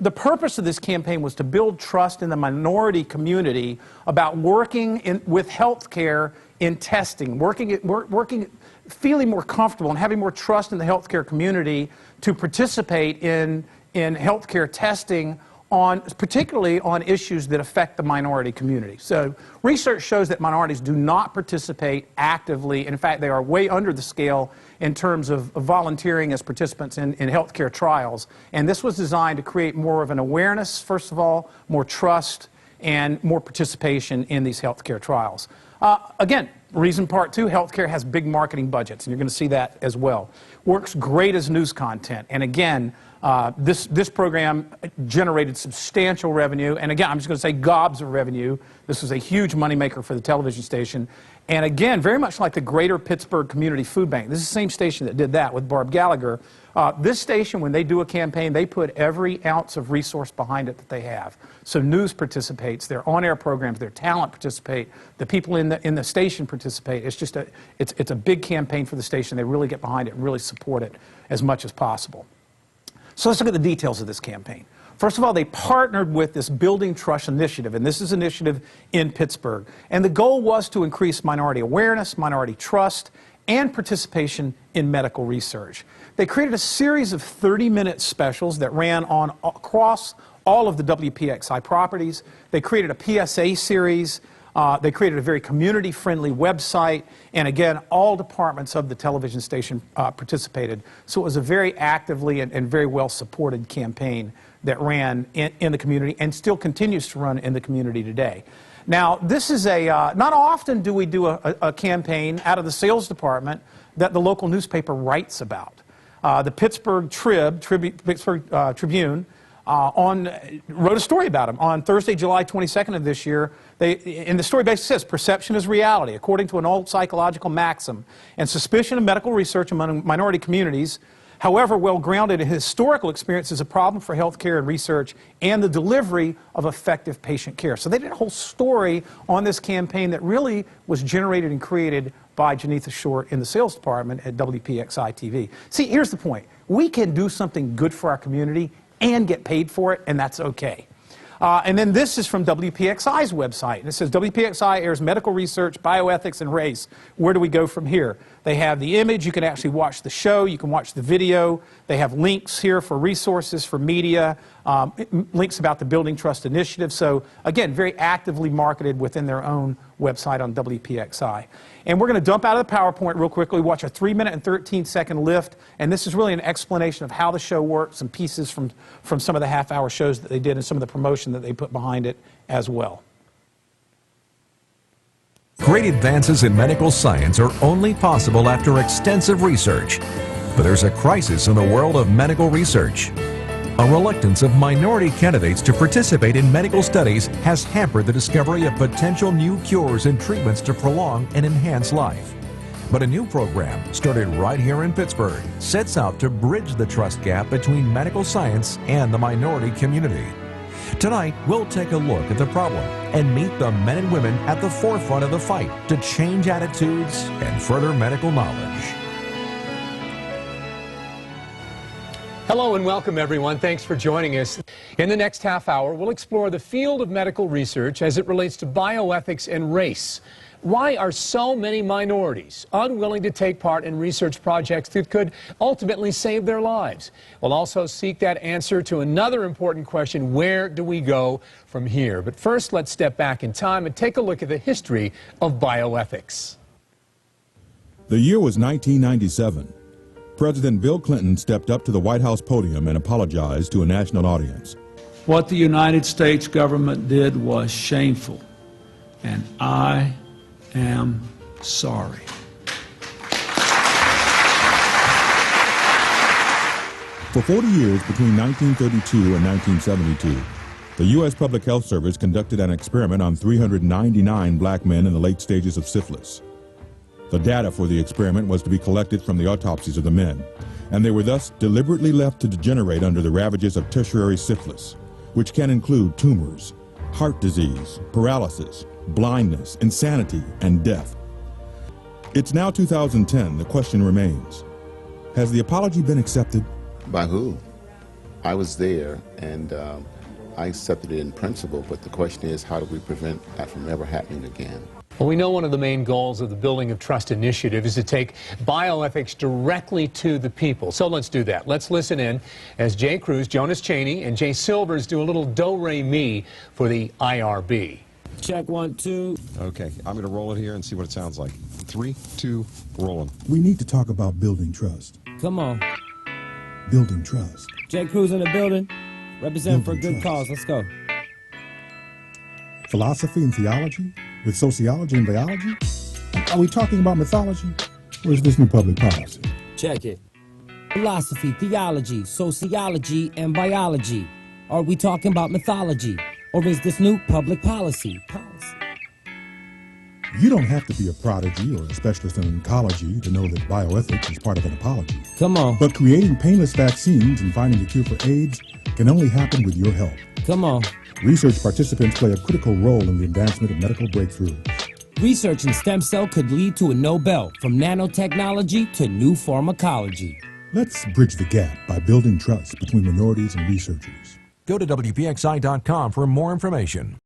The purpose of this campaign was to build trust in the minority community about working with healthcare in testing, feeling more comfortable and having more trust in the healthcare community to participate in healthcare testing particularly on issues that affect the minority community. So research shows that minorities do not participate actively. In fact, they are way under the scale in terms of volunteering as participants in healthcare trials. And this was designed to create more of an awareness, first of all, more trust, and more participation in these healthcare trials. Again, reason part two, healthcare has big marketing budgets, and you're going to see that as well. Works great as news content. And again, this program generated substantial revenue, and again, I'm just going to say gobs of revenue. This was a huge moneymaker for the television station. And again, very much like the Greater Pittsburgh Community Food Bank, this is the same station that did that with Barb Gallagher. This station, when they do a campaign, they put every ounce of resource behind it that they have. So news participates, their on-air programs, their talent participate, the people in the station participate. It's just it's a big campaign for the station. They really get behind it and really support it as much as possible. So let's look at the details of this campaign. First of all, they partnered with this Building Trust initiative, and this is an initiative in Pittsburgh. And the goal was to increase minority awareness, minority trust, and participation in medical research. They created a series of 30-minute specials that ran across all of the WPXI properties. They created a PSA series. They created a very community-friendly website, and again, all departments of the television station participated. So it was a very actively and very well-supported campaign that ran in the community and still continues to run in the community today. Now, this is not often do we do a campaign out of the sales department that the local newspaper writes about. The Pittsburgh Tribune wrote a story about him on Thursday, July 22nd of this year. And the story basically says, perception is reality. According to an old psychological maxim, and suspicion of medical research among minority communities, however well-grounded in historical experience, is a problem for healthcare and research and the delivery of effective patient care. So they did a whole story on this campaign that really was generated and created by Janitha Short in the sales department at WPXI TV. See, here's the point. We can do something good for our community and get paid for it, and that's okay. And then this is from WPXI's website. And it says, WPXI airs medical research, bioethics, and race. Where do we go from here? They have the image. You can actually watch the show. You can watch the video. They have links here for resources, for media, links about the Building Trust initiative. So, again, very actively marketed within their own website on WPXI. And we're going to dump out of the PowerPoint real quickly, watch a 3-minute and 13-second lift. And this is really an explanation of how the show works and pieces from some of the half-hour shows that they did and some of the promotion that they put behind it as well. Great advances in medical science are only possible after extensive research. But there's a crisis in the world of medical research. A reluctance of minority candidates to participate in medical studies has hampered the discovery of potential new cures and treatments to prolong and enhance life. But a new program, started right here in Pittsburgh, sets out to bridge the trust gap between medical science and the minority community. Tonight, we'll take a look at the problem and meet the men and women at the forefront of the fight to change attitudes and further medical knowledge. Hello and welcome, everyone. Thanks for joining us. In the next half hour, we'll explore the field of medical research as it relates to bioethics and race. Why are so many minorities unwilling to take part in research projects that could ultimately save their lives? We'll also seek that answer to another important question: where do we go from here? But first, let's step back in time and take a look at the history of bioethics. The year was 1997. President Bill Clinton stepped up to the White House podium and apologized to a national audience. What the United States government did was shameful, and I am sorry. For 40 years, between 1932 and 1972, the U.S. Public Health Service conducted an experiment on 399 black men in the late stages of syphilis. The data for the experiment was to be collected from the autopsies of the men, and they were thus deliberately left to degenerate under the ravages of tertiary syphilis, which can include tumors, heart disease, paralysis, blindness, insanity, and death. It's now 2010. The question remains, has the apology been accepted? By who? I was there, and I accepted it in principle, but the question is, how do we prevent that from ever happening again? Well, we know one of the main goals of the Building of Trust initiative is to take bioethics directly to the people. So let's do that. Let's listen in as Jay Cruz, Jonas Cheney, and Jay Silvers do a little do-re-mi for the IRB. Check 1, 2. Okay, I'm going to roll it here and see what it sounds like. 3, 2, rolling. We need to talk about building trust. Come on. Building trust. Jay Cruz in the building. Represent for a Building good trust. cause. Let's go. Philosophy and theology? With sociology and biology? Are we talking about mythology? Or is this new public policy? Check it. Philosophy, theology, sociology, and biology. Are we talking about mythology? Or is this new public policy? You don't have to be a prodigy or a specialist in oncology to know that bioethics is part of an apology. Come on. But creating painless vaccines and finding a cure for AIDS can only happen with your help. Come on. Research participants play a critical role in the advancement of medical breakthroughs. Research in stem cell could lead to a Nobel, from nanotechnology to new pharmacology. Let's bridge the gap by building trust between minorities and researchers. Go to WPXI.com for more information.